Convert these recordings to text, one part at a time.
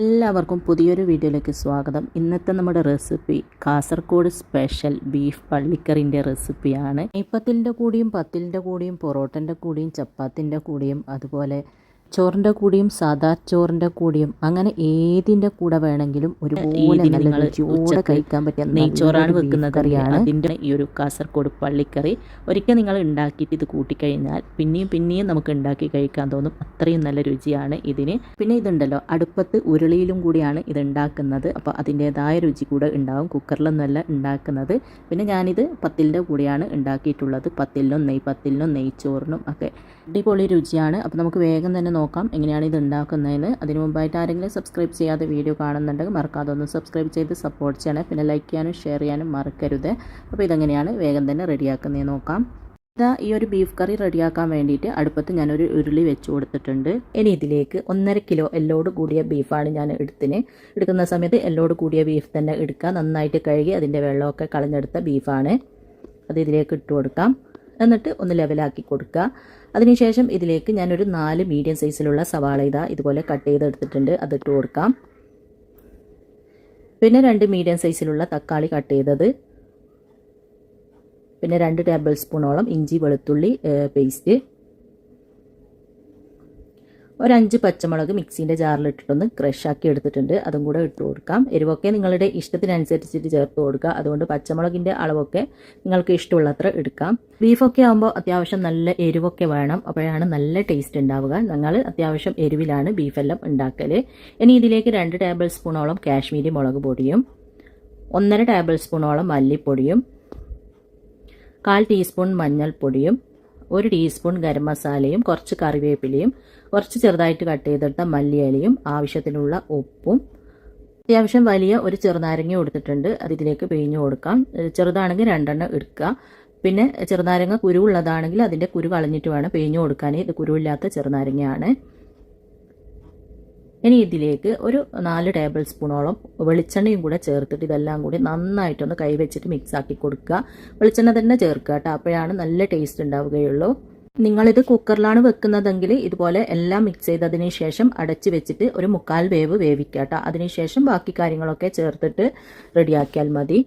എല്ലാവർക്കും പുതിയൊരു വീഡിയോയിലേക്ക് സ്വാഗതം. ഇന്നത്തെ നമ്മുടെ റെസിപ്പി കാസർഗോഡ് സ്പെഷ്യൽ ബീഫ് പള്ളിക്കറിൻ്റെ റെസിപ്പിയാണ്. നെയ്പ്പത്തിൻ്റെ കൂടിയും പത്തിലിൻ്റെ കൂടിയും പൊറോട്ടൻ്റെ കൂടിയും ചപ്പാത്തിൻ്റെ കൂടിയും അതുപോലെ ചോറിൻ്റെ കൂടിയും സാദാ ചോറിൻ്റെ കൂടിയും അങ്ങനെ ഏതിൻ്റെ കൂടെ വേണമെങ്കിലും ഒരുപോലെ നല്ല രുചിയോടെ കഴിക്കാൻ പറ്റിയ നെയ്ച്ചോറാണ് വെക്കുന്നത് കറിയാണ് അതിൻ്റെ ഈ ഒരു കാസർഗോഡ് പള്ളിക്കറി. ഒരിക്കൽ നിങ്ങൾ ഉണ്ടാക്കിയിട്ട് ഇത് കൂട്ടിക്കഴിഞ്ഞാൽ പിന്നെയും നമുക്ക് ഉണ്ടാക്കി കഴിക്കാൻ തോന്നും. അത്രയും നല്ല രുചിയാണ് ഇതിന്. പിന്നെ ഇതുണ്ടല്ലോ, അടുപ്പത്ത് ഉരുളിയിലും കൂടിയാണ് ഇത് ഉണ്ടാക്കുന്നത്. അപ്പോൾ അതിൻ്റേതായ രുചി കൂടെ ഉണ്ടാവും. കുക്കറിലൊന്നുമല്ല ഉണ്ടാക്കുന്നത്. പിന്നെ ഞാനിത് പത്തിലിൻ്റെ കൂടെയാണ് ഉണ്ടാക്കിയിട്ടുള്ളത്. പത്തിലിനും നെയ്ച്ചോറിനും ഒക്കെ അടിപൊളി രുചിയാണ്. അപ്പോൾ നമുക്ക് വേഗം തന്നെ നോക്കാം എങ്ങനെയാണ് ഇത് ഉണ്ടാക്കുന്നതെന്ന്. അതിന് മുമ്പായിട്ട് ആരെങ്കിലും സബ്സ്ക്രൈബ് ചെയ്യാതെ വീഡിയോ കാണുന്നുണ്ടെങ്കിൽ മറക്കാതെ ഒന്ന് സബ്സ്ക്രൈബ് ചെയ്ത് സപ്പോർട്ട് ചെയ്യണേ. പിന്നെ ലൈക്ക് ചെയ്യാനും ഷെയർ ചെയ്യാനും മറക്കരുത്. അപ്പോൾ ഇതെങ്ങനെയാണ് വേഗം തന്നെ റെഡിയാക്കുന്നത് നോക്കാം. ഈ ഒരു ബീഫ് കറി റെഡിയാക്കാൻ വേണ്ടിയിട്ട് അടുപ്പത്ത് ഞാനൊരു ഉരുളി വെച്ച് കൊടുത്തിട്ടുണ്ട്. ഇനി ഇതിലേക്ക് 1.5 കിലോ എല്ലോട് കൂടിയ ബീഫാണ് ഞാൻ എടുക്കുന്ന സമയത്ത് എല്ലോട് കൂടിയ ബീഫ് തന്നെ എടുക്കുക. നന്നായിട്ട് കഴുകി അതിൻ്റെ വെള്ളമൊക്കെ കളഞ്ഞെടുത്ത ബീഫാണ്. അത് ഇതിലേക്ക് ഇട്ട് കൊടുക്കാം. എന്നിട്ട് ഒന്ന് ലെവലാക്കി കൊടുക്കുക. അതിനുശേഷം ഇതിലേക്ക് ഞാനൊരു 4 മീഡിയം സൈസിലുള്ള സവാള ഇതുപോലെ കട്ട് ചെയ്തെടുത്തിട്ടുണ്ട്. അതിട്ട് കൊടുക്കാം. പിന്നെ 2 മീഡിയം സൈസിലുള്ള തക്കാളി കട്ട് ചെയ്തത്, പിന്നെ 2 ടേബിൾ സ്പൂണോളം ഇഞ്ചി വെളുത്തുള്ളി പേസ്റ്റ്, ഒരു 5 പച്ചമുളക് മിക്സിൻ്റെ ജാറിലിട്ടിട്ടൊന്ന് ക്രഷാക്കി എടുത്തിട്ടുണ്ട്. അതും കൂടെ ഇട്ട് കൊടുക്കാം. എരിവൊക്കെ നിങ്ങളുടെ ഇഷ്ടത്തിനനുസരിച്ചിട്ട് ചേർത്ത് കൊടുക്കുക. അതുകൊണ്ട് പച്ചമുളകിൻ്റെ അളവൊക്കെ നിങ്ങൾക്ക് ഇഷ്ടമുള്ളത്ര എടുക്കാം. ബീഫൊക്കെ ആകുമ്പോൾ അത്യാവശ്യം നല്ല എരിവൊക്കെ വേണം. അപ്പോഴാണ് നല്ല ടേസ്റ്റ് ഉണ്ടാവുക. ഞങ്ങൾ അത്യാവശ്യം എരിവിലാണ് ബീഫെല്ലാം ഉണ്ടാക്കൽ. ഇനി ഇതിലേക്ക് 2 ടേബിൾ സ്പൂണോളം കാശ്മീരി മുളക് പൊടിയും 1.5 ടേബിൾ സ്പൂണോളം മല്ലിപ്പൊടിയും 1/4 ടീസ്പൂൺ മഞ്ഞൾപ്പൊടിയും 1 ടീസ്പൂൺ ഗരം മസാലയും കുറച്ച് കറിവേപ്പിലയും കുറച്ച് ചെറുതായിട്ട് കട്ട് ചെയ്തെടുത്ത മല്ലിയിലയും ആവശ്യത്തിനുള്ള ഉപ്പും അത്യാവശ്യം വലിയ ഒരു ചെറുനാരങ്ങ കൊടുത്തിട്ടുണ്ട്. അത് ഇതിലേക്ക് പിഴിഞ്ഞു കൊടുക്കാം. ചെറുതാണെങ്കിൽ 2 എടുക്കുക. പിന്നെ ചെറുനാരങ്ങ കുരുവുള്ളതാണെങ്കിൽ അതിൻ്റെ കുരു കളഞ്ഞിട്ട് വേണം പിഴിഞ്ഞു കൊടുക്കാൻ. ഇത് കുരുവില്ലാത്ത ചെറുനാരങ്ങയാണ്. ഇനി ഇതിലേക്ക് ഒരു 4 ടേബിൾ സ്പൂണോളം വെളിച്ചെണ്ണയും കൂടെ ചേർത്തിട്ട് ഇതെല്ലാം കൂടി നന്നായിട്ടൊന്ന് കൈവച്ചിട്ട് മിക്സ് ആക്കി കൊടുക്കുക. വെളിച്ചെണ്ണ തന്നെ ചേർക്കുക കേട്ടോ. അപ്പോഴാണ് നല്ല ടേസ്റ്റ് ഉണ്ടാവുകയുള്ളൂ. നിങ്ങളിത് കുക്കറിലാണ് വെക്കുന്നതെങ്കിൽ ഇതുപോലെ എല്ലാം മിക്സ് ചെയ്തതിന് ശേഷം അടച്ച് വെച്ചിട്ട് ഒരു 1/4 വേവ് വേവിക്കുക കേട്ടോ. അതിനുശേഷം ബാക്കി കാര്യങ്ങളൊക്കെ ചേർത്തിട്ട് റെഡിയാക്കിയാൽ മതി.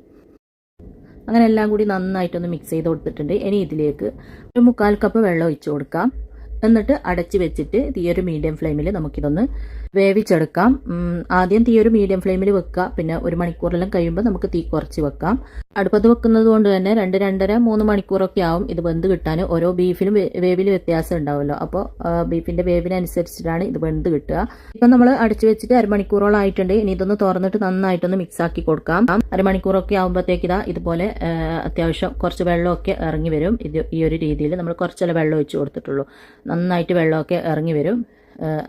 അങ്ങനെ എല്ലാം കൂടി നന്നായിട്ടൊന്ന് മിക്സ് ചെയ്ത് കൊടുത്തിട്ടുണ്ട്. ഇനി ഇതിലേക്ക് ഒരു 1/4 കപ്പ് വെള്ളം ഒഴിച്ച് കൊടുക്കാം. എന്നിട്ട് അടച്ച് വെച്ചിട്ട് തീയൊരു മീഡിയം ഫ്ലെയിമിൽ നമുക്കിതൊന്ന് വേവിച്ചെടുക്കാം. ആദ്യം തീയൊരു മീഡിയം ഫ്ലെയിമിൽ വെക്കുക. പിന്നെ 1 മണിക്കൂറെല്ലാം കഴിയുമ്പോൾ നമുക്ക് തീ കുറച്ച് വെക്കാം. അടുപ്പത്ത് വെക്കുന്നത് കൊണ്ട് തന്നെ 2, 2.5, 3 മണിക്കൂറൊക്കെ ആവും ഇത് വെന്ത് കിട്ടാൻ. ഓരോ ബീഫിനും വേവിൽ വ്യത്യാസം ഉണ്ടാവുമല്ലോ. അപ്പോൾ ബീഫിൻ്റെ വേവിനനുസരിച്ചിട്ടാണ് ഇത് വെന്ത് കിട്ടുക. ഇപ്പം നമ്മൾ അടച്ച് വെച്ചിട്ട് അരമണിക്കൂറോളം ആയിട്ടുണ്ട്. ഇനി ഇതൊന്ന് തുറന്നിട്ട് നന്നായിട്ടൊന്ന് മിക്സ് ആക്കി കൊടുക്കാം. അരമണിക്കൂറൊക്കെ ആകുമ്പോഴത്തേക്ക് ഇതുപോലെ അത്യാവശ്യം കുറച്ച് വെള്ളമൊക്കെ ഇറങ്ങി വരും. ഈ ഒരു രീതിയിൽ നമ്മൾ കുറച്ചെല്ലാം വെള്ളം ഒഴിച്ച് കൊടുത്തിട്ടുള്ളൂ. നന്നായിട്ട് വെള്ളമൊക്കെ ഇറങ്ങി വരും.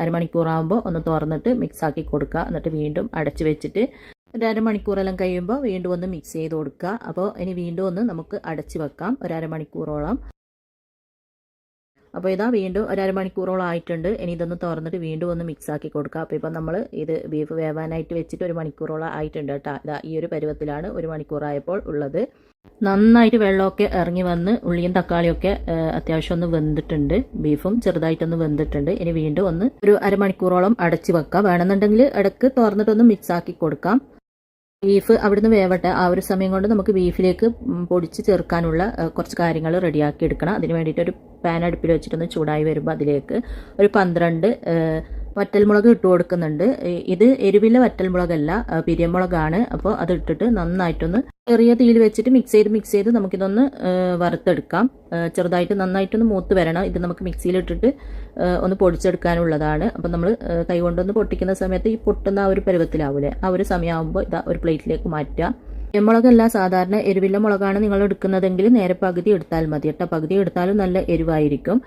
അരമണിക്കൂറാകുമ്പോൾ ഒന്ന് തുറന്നിട്ട് മിക്സ് ആക്കി കൊടുക്കുക. എന്നിട്ട് വീണ്ടും അടച്ച് വെച്ചിട്ട് ഒരു അരമണിക്കൂറെല്ലാം കഴിയുമ്പോൾ വീണ്ടും ഒന്ന് മിക്സ് ചെയ്ത് കൊടുക്കുക. അപ്പോൾ ഇനി വീണ്ടും ഒന്ന് നമുക്ക് അടച്ച് വെക്കാം ഒരു അരമണിക്കൂറോളം. അപ്പോൾ വീണ്ടും ഒരു അരമണിക്കൂറോളം ആയിട്ടുണ്ട്. ഇനി ഇതൊന്ന് തുറന്നിട്ട് വീണ്ടും ഒന്ന് മിക്സ് ആക്കി കൊടുക്കുക. അപ്പോൾ ഇപ്പം നമ്മൾ ഇത് ബീഫ് വേവാനായിട്ട് വെച്ചിട്ട് 1 മണിക്കൂറോളം ആയിട്ടുണ്ട് കേട്ടോ. ഈ ഒരു പരുവത്തിലാണ് 1 മണിക്കൂറായപ്പോൾ ഉള്ളത്. നന്നായിട്ട് വെള്ളമൊക്കെ ഇറങ്ങി വന്ന് ഉള്ളിയും തക്കാളിയൊക്കെ അത്യാവശ്യം ഒന്ന് വെന്തിട്ടുണ്ട്. ബീഫും ചെറുതായിട്ടൊന്ന് വെന്തിട്ടുണ്ട്. ഇനി വീണ്ടും ഒന്ന് ഒരു അരമണിക്കൂറോളം അടച്ച് വെക്കാം. വേണമെന്നുണ്ടെങ്കിൽ ഇടയ്ക്ക് തുറന്നിട്ടൊന്ന് മിക്സ് ആക്കി കൊടുക്കാം. ബീഫ് അവിടുന്ന് വേവട്ടെ. ആ ഒരു സമയം കൊണ്ട് നമുക്ക് ബീഫിലേക്ക് പൊടിച്ച് ചേർക്കാനുള്ള കുറച്ച് കാര്യങ്ങൾ റെഡിയാക്കി എടുക്കണം. അതിന് വേണ്ടിയിട്ട് ഒരു പാൻ അടുപ്പിൽ വെച്ചിട്ടൊന്ന് ചൂടായി വരുമ്പോൾ അതിലേക്ക് ഒരു 12 വറ്റൽമുളക് ഇട്ട് കൊടുക്കുന്നുണ്ട്. ഇത് എരിവില്ല വറ്റൽമുളകല്ല, പിരിയമുളകാണ്. അപ്പോൾ അത് ഇട്ടിട്ട് നന്നായിട്ടൊന്ന് ചെറിയ തീയിൽ വെച്ചിട്ട് മിക്സ് ചെയ്ത് നമുക്കിതൊന്ന് വറുത്തെടുക്കാം. ചെറുതായിട്ട് നന്നായിട്ടൊന്ന് മൂത്ത് വരണം. ഇത് നമുക്ക് മിക്സിയിലിട്ടിട്ട് ഒന്ന് പൊടിച്ചെടുക്കാനുള്ളതാണ്. അപ്പം നമ്മൾ കൈ കൊണ്ടൊന്ന് പൊട്ടിക്കുന്ന സമയത്ത് ഈ പൊട്ടുന്ന ആ ഒരു പരുവത്തിലാവൂലേ, ആ ഒരു സമയമാകുമ്പോൾ ഒരു പ്ലേറ്റിലേക്ക് മാറ്റുക. മുളകല്ല, സാധാരണ എരിവില്ല മുളകാണ് നിങ്ങൾ എടുക്കുന്നതെങ്കിൽ നേരെ പകുതി എടുത്താൽ മതി കേട്ടോ. പകുതി എടുത്താലും നല്ല എരിവായിരിക്കും.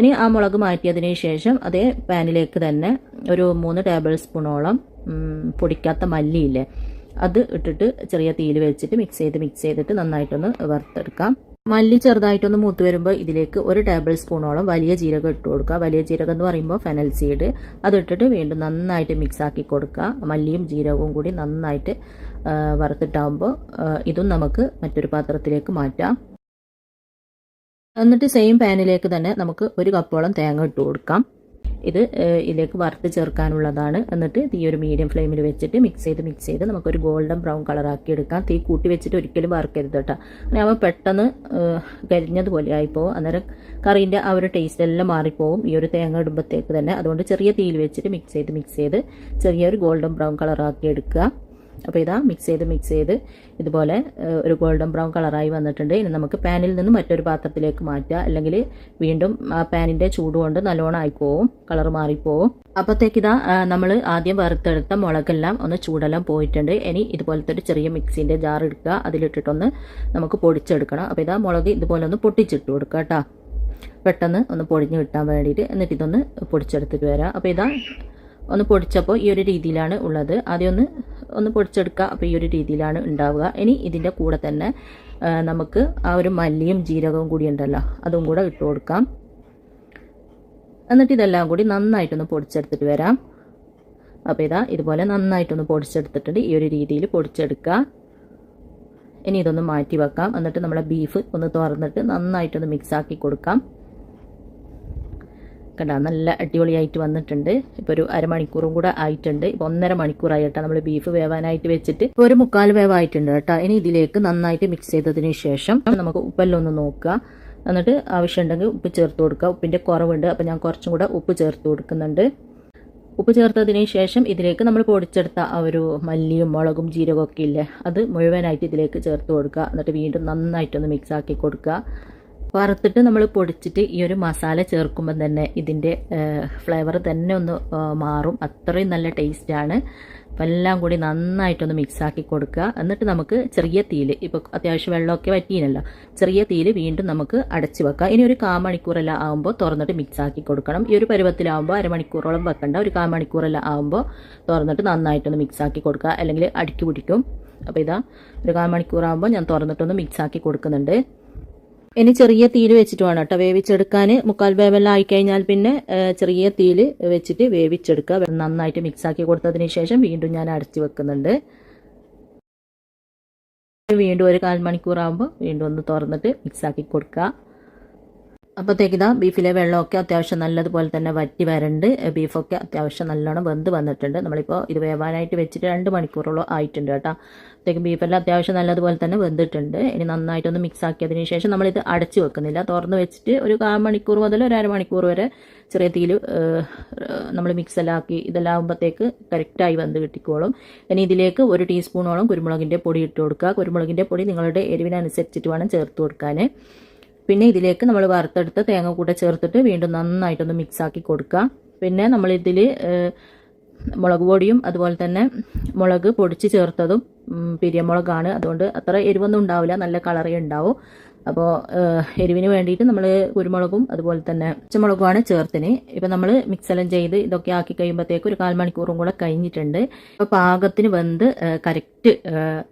ഇനി ആ മുളക് മാറ്റിയതിന് ശേഷം അതേ പാനിലേക്ക് തന്നെ ഒരു 3 ടേബിൾ സ്പൂണോളം പൊടിക്കാത്ത മല്ലിയില്ലേ, അത് ഇട്ടിട്ട് ചെറിയ തീയിൽ വെച്ചിട്ട് മിക്സ് ചെയ്തിട്ട് നന്നായിട്ടൊന്ന് വറുത്തെടുക്കാം. മല്ലി ചെറുതായിട്ടൊന്ന് മൂത്ത് വരുമ്പോൾ ഇതിലേക്ക് 1 ടേബിൾ സ്പൂണോളം വലിയ ജീരകം ഇട്ട് കൊടുക്കുക. വലിയ ജീരകം എന്ന് പറയുമ്പോൾ ഫെനൽ സീഡ്. അതിട്ടിട്ട് വീണ്ടും നന്നായിട്ട് മിക്സ് ആക്കി കൊടുക്കുക. മല്ലിയും ജീരകവും കൂടി നന്നായിട്ട് വറുത്തിട്ടാകുമ്പോൾ ഇതും നമുക്ക് മറ്റൊരു പാത്രത്തിലേക്ക് മാറ്റാം. എന്നിട്ട് സെയിം പാനിലേക്ക് തന്നെ നമുക്ക് 1 കപ്പോളം തേങ്ങ ഇട്ട് കൊടുക്കാം. ഇത് ഇതിലേക്ക് വറുത്ത് ചേർക്കാനുള്ളതാണ്. എന്നിട്ട് തീ ഒരു മീഡിയം ഫ്ലെയിമിൽ വെച്ചിട്ട് മിക്സ് ചെയ്ത് നമുക്കൊരു ഗോൾഡൻ ബ്രൗൺ കളറാക്കി എടുക്കാം. തീ കൂട്ടി വെച്ചിട്ട് ഒരിക്കലും വറുക്കരുത് കേട്ടോ. അങ്ങനെ ആകുമ്പോൾ പെട്ടെന്ന് കരിഞ്ഞതുപോലെ ആയിപ്പോവും. അന്നേരം കറീൻ്റെ ആ ഒരു ടേസ്റ്റ് എല്ലാം മാറിപ്പോവും ഈ ഒരു തേങ്ങ ഇടുമ്പോഴത്തേക്ക് തന്നെ. അതുകൊണ്ട് ചെറിയ തീയിൽ വെച്ചിട്ട് മിക്സ് ചെയ്ത് ചെറിയൊരു ഗോൾഡൻ ബ്രൗൺ കളറാക്കി എടുക്കുക. അപ്പോൾ ഇതാ മിക്സ് ചെയ്ത് ഇതുപോലെ ഒരു ഗോൾഡൻ ബ്രൗൺ കളറായി വന്നിട്ടുണ്ട്. ഇനി നമുക്ക് പാനിൽ നിന്ന് മറ്റൊരു പാത്രത്തിലേക്ക് മാറ്റുക, അല്ലെങ്കിൽ വീണ്ടും ആ പാനിൻ്റെ ചൂട് കൊണ്ട് നല്ലോണം ആയിപ്പോവും, കളർ മാറിപ്പോവും. അപ്പോഴത്തേക്ക് ഇതാ നമ്മൾ ആദ്യം വറുത്തെടുത്ത മുളകെല്ലാം ഒന്ന് ചൂടെല്ലാം പോയിട്ടുണ്ട്. ഇനി ഇതുപോലത്തെ ഒരു ചെറിയ മിക്സിൻ്റെ ജാർ എടുക്കുക, അതിലിട്ടിട്ടൊന്ന് നമുക്ക് പൊടിച്ചെടുക്കണം. അപ്പോൾ ഇതാ മുളക് ഇതുപോലെ ഒന്ന് പൊട്ടിച്ചിട്ട് കൊടുക്കുക കേട്ടോ, പെട്ടെന്ന് ഒന്ന് പൊടിഞ്ഞ് കിട്ടാൻ വേണ്ടിയിട്ട്. എന്നിട്ട് ഇതൊന്ന് പൊടിച്ചെടുത്തിട്ട് വരാം. അപ്പോൾ ഇതാ ഒന്ന് പൊടിച്ചപ്പോൾ ഈ ഒരു രീതിയിലാണ് ഉള്ളത്. ആദ്യം ഒന്ന് പൊടിച്ചെടുക്കുക. അപ്പോൾ ഈ ഒരു രീതിയിലാണ് ഉണ്ടാവുക. ഇനി ഇതിൻ്റെ കൂടെ തന്നെ നമുക്ക് ആ ഒരു മല്ലിയും ജീരകവും കൂടി ഉണ്ടല്ലോ, അതും കൂടെ ഇട്ട് കൊടുക്കാം. എന്നിട്ട് ഇതെല്ലാം കൂടി നന്നായിട്ടൊന്ന് പൊടിച്ചെടുത്തിട്ട് വരാം. അപ്പോൾ ഇതാ ഇതുപോലെ നന്നായിട്ടൊന്ന് പൊടിച്ചെടുത്തിട്ടുണ്ട്. ഈ ഒരു രീതിയിൽ പൊടിച്ചെടുക്കുക. ഇനി ഇതൊന്ന് മാറ്റി വെക്കാം. എന്നിട്ട് നമ്മളെ ബീഫ് ഒന്ന് തുറന്നിട്ട് നന്നായിട്ടൊന്ന് മിക്സാക്കി കൊടുക്കാം. കണ്ട നല്ല അടിപൊളിയായിട്ട് വന്നിട്ടുണ്ട്. ഇപ്പോൾ ഒരു അരമണിക്കൂറും കൂടെ ആയിട്ടുണ്ട്. ഇപ്പോൾ 1.5 മണിക്കൂറായിട്ടാ നമ്മൾ ബീഫ് വേവാനായിട്ട് വെച്ചിട്ട് ഇപ്പോൾ ഒരു 3/4 വേവായിട്ടുണ്ട് കേട്ടോ. ഇനി ഇതിലേക്ക് നന്നായിട്ട് മിക്സ് ചെയ്തതിന് ശേഷം നമുക്ക് ഉപ്പെല്ലാം ഒന്ന് നോക്കുക. എന്നിട്ട് ആവശ്യമുണ്ടെങ്കിൽ ഉപ്പ് ചേർത്ത് കൊടുക്കുക. ഉപ്പിൻ്റെ കുറവുണ്ട്, അപ്പോൾ ഞാൻ കുറച്ചും കൂടെ ഉപ്പ് ചേർത്ത് കൊടുക്കുന്നുണ്ട്. ഉപ്പ് ചേർത്തതിന് ശേഷം ഇതിലേക്ക് നമ്മൾ പൊടിച്ചെടുത്ത ആ ഒരു മല്ലിയും മുളകും ജീരകവും ഒക്കെ ഇല്ലേ, അത് മുഴുവനായിട്ട് ഇതിലേക്ക് ചേർത്ത് കൊടുക്കുക. എന്നിട്ട് വീണ്ടും നന്നായിട്ടൊന്ന് മിക്സാക്കി കൊടുക്കുക. വറുത്തിട്ട് നമ്മൾ പൊടിച്ചിട്ട് ഈ ഒരു മസാല ചേർക്കുമ്പോൾ തന്നെ ഇതിൻ്റെ ഫ്ലേവർ തന്നെ ഒന്ന് മാറും. അത്രയും നല്ല ടേസ്റ്റാണ്. അപ്പം എല്ലാം കൂടി നന്നായിട്ടൊന്ന് മിക്സാക്കി കൊടുക്കുക. എന്നിട്ട് നമുക്ക് ചെറിയ തീയിൽ, ഇപ്പോൾ അത്യാവശ്യം വെള്ളമൊക്കെ വറ്റിയിനല്ലോ, ചെറിയ തീയിൽ വീണ്ടും നമുക്ക് അടച്ച് വെക്കാം. ഇനി ഒരു 1/4 മണിക്കൂറെല്ലാം ആകുമ്പോൾ തുറന്നിട്ട് മിക്സാക്കി കൊടുക്കണം. ഈ ഒരു പരുവത്തിലാകുമ്പോൾ അരമണിക്കൂറോളം വെക്കണ്ട, ഒരു 1/4 മണിക്കൂറെല്ലാം ആകുമ്പോൾ തുറന്നിട്ട് നന്നായിട്ടൊന്ന് മിക്സാക്കി കൊടുക്കുക, അല്ലെങ്കിൽ അടുക്കി പിടിക്കും. അപ്പോൾ ഇതാ ഒരു 1/4 മണിക്കൂറാകുമ്പോൾ ഞാൻ തുറന്നിട്ടൊന്ന് മിക്സാക്കി കൊടുക്കുന്നുണ്ട്. ഇനി ചെറിയ തീയിൽ വെച്ചിട്ട് വേണം കേട്ടോ വേവിച്ചെടുക്കാൻ. 3/4 വേവെല്ലാം ആയിക്കഴിഞ്ഞാൽ പിന്നെ ചെറിയ തീയിൽ വെച്ചിട്ട് വേവിച്ചെടുക്കുക. നന്നായിട്ട് മിക്സാക്കി കൊടുത്തതിന് ശേഷം വീണ്ടും ഞാൻ അടച്ചു വെക്കുന്നുണ്ട്. വീണ്ടും ഒരു 1/4 മണിക്കൂറാകുമ്പോൾ വീണ്ടും ഒന്ന് തുറന്നിട്ട് മിക്സാക്കി കൊടുക്കുക. അപ്പോഴത്തേക്ക് ഇതാ ബീഫിലെ വെള്ളമൊക്കെ അത്യാവശ്യം നല്ലതുപോലെ തന്നെ വറ്റി വരണ്ട്. ബീഫൊക്കെ അത്യാവശ്യം നല്ലോണം വെന്ത് വന്നിട്ടുണ്ട്. നമ്മളിപ്പോൾ ഇത് വേവാനായിട്ട് വെച്ചിട്ട് 2 മണിക്കൂറോളം ആയിട്ടുണ്ട് കേട്ടോ. അപ്പോഴത്തേക്കും ബീഫെല്ലാം അത്യാവശ്യം നല്ലതുപോലെ തന്നെ വെന്തിട്ടുണ്ട്. ഇനി നന്നായിട്ടൊന്ന് മിക്സ് ആക്കിയതിന് ശേഷം നമ്മളിത് അടച്ചു വെക്കുന്നില്ല, തുറന്ന് വെച്ചിട്ട് ഒരു 1/4 മണിക്കൂർ മുതൽ ഒരു അരമണിക്കൂർ വരെ ചെറിയ തീയിൽ നമ്മൾ മിക്സെല്ലാം ആക്കി ഇതെല്ലാം ആകുമ്പോഴത്തേക്ക് കറക്റ്റായി വെന്ത് കിട്ടിക്കോളും. ഇനി ഇതിലേക്ക് 1 ടീസ്പൂണോളം കുരുമുളകിൻ്റെ പൊടി ഇട്ട് കൊടുക്കുക. കുരുമുളകിൻ്റെ പൊടി നിങ്ങളുടെ എരിവിനനുസരിച്ചിട്ട് വേണം ചേർത്ത് കൊടുക്കാൻ. പിന്നെ ഇതിലേക്ക് നമ്മൾ വറുത്തെടുത്ത് തേങ്ങ കൂടെ ചേർത്തിട്ട് വീണ്ടും നന്നായിട്ടൊന്ന് മിക്സാക്കി കൊടുക്കുക. പിന്നെ നമ്മളിതിൽ മുളക് പൊടിയും അതുപോലെ തന്നെ മുളക് പൊടിച്ച് ചേർത്തതും പിരിയമുളകാണ്. അതുകൊണ്ട് അത്ര എരിവൊന്നും ഉണ്ടാവില്ല, നല്ല കളറേ ഉണ്ടാവും. അപ്പോൾ എരിവിന് വേണ്ടിയിട്ട് നമ്മൾ കുരുമുളകും അതുപോലെ തന്നെ പച്ചമുളകുമാണ് ചേർത്തിന്. ഇപ്പം നമ്മൾ മിക്സെല്ലാം ചെയ്ത് ഇതൊക്കെ ആക്കി കഴിയുമ്പോഴത്തേക്ക് ഒരു 1/4 മണിക്കൂറും കൂടെ കഴിഞ്ഞിട്ടുണ്ട്. അപ്പോൾ പാകത്തിന് വെന്ത് കറക്റ്റ്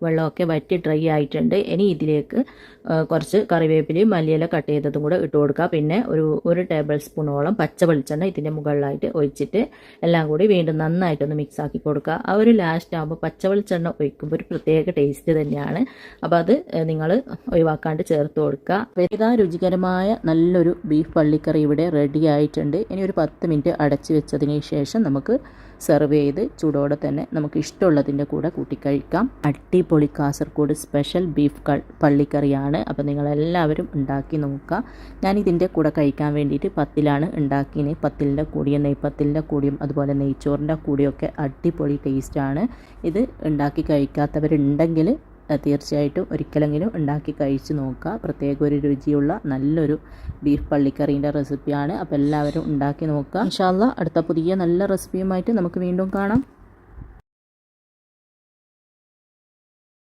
വെള്ളമൊക്കെ വറ്റി ഡ്രൈ ആയിട്ടുണ്ട്. ഇനി ഇതിലേക്ക് കുറച്ച് കറിവേപ്പിലയും മല്ലിയില കട്ട് ചെയ്തതും കൂടെ ഇട്ട് കൊടുക്കുക. പിന്നെ ഒരു ടേബിൾ സ്പൂണോളം പച്ച വെളിച്ചെണ്ണ ഇതിൻ്റെ മുകളിലായിട്ട് ഒഴിച്ചിട്ട് എല്ലാം കൂടി വീണ്ടും നന്നായിട്ടൊന്ന് മിക്സ് ആക്കി കൊടുക്കുക. ആ ഒരു ലാസ്റ്റ് ആകുമ്പോൾ പച്ച വെളിച്ചെണ്ണ ഒഴിക്കുമ്പോൾ ഒരു പ്രത്യേക ടേസ്റ്റ് തന്നെയാണ്. അപ്പോൾ അത് നിങ്ങൾ ഒഴിവാക്കാണ്ട് ചേർത്ത് കൊടുക്കുക. ഇതാ രുചികരമായ നല്ലൊരു ബീഫ് പള്ളിക്കറി ഇവിടെ റെഡി ആയിട്ടുണ്ട്. ഇനി ഒരു 10 മിനിറ്റ് അടച്ചു വെച്ചതിന് ശേഷം നമുക്ക് സെർവ് ചെയ്ത് ചൂടോടെ തന്നെ നമുക്ക് ഇഷ്ടമുള്ളതിൻ്റെ കൂടെ കൂട്ടിക്കഴിക്കാം. അടിപൊളി കാസർഗോഡ് സ്പെഷ്യൽ ബീഫ് പള്ളിക്കറിയാണ്. അപ്പോൾ നിങ്ങളെല്ലാവരും ഉണ്ടാക്കി നോക്കുക. ഞാനിതിൻ്റെ കൂടെ കഴിക്കാൻ വേണ്ടിയിട്ട് പത്തിലാണ് ഉണ്ടാക്കിയത്. പത്തിലിൻ്റെ കൂടിയും നെയ്പ്പത്തിലിൻ്റെ കൂടിയും അതുപോലെ നെയ്ച്ചോറിൻ്റെ കൂടിയൊക്കെ അടിപൊളി ടേസ്റ്റാണ്. ഇത് ഉണ്ടാക്കി കഴിക്കാത്തവരുണ്ടെങ്കിൽ തീർച്ചയായിട്ടും ഒരിക്കലെങ്കിലും ഉണ്ടാക്കി കഴിച്ച് നോക്കുക. പ്രത്യേക ഒരു രുചിയുള്ള നല്ലൊരു ബീഫ് പള്ളിക്കറീൻ്റെ റെസിപ്പിയാണ്. അപ്പോൾ എല്ലാവരും ഉണ്ടാക്കി നോക്കുക. ഇൻഷാ അല്ലാഹ് അടുത്ത പുതിയ നല്ല റെസിപ്പിയുമായിട്ട് നമുക്ക് വീണ്ടും കാണാം.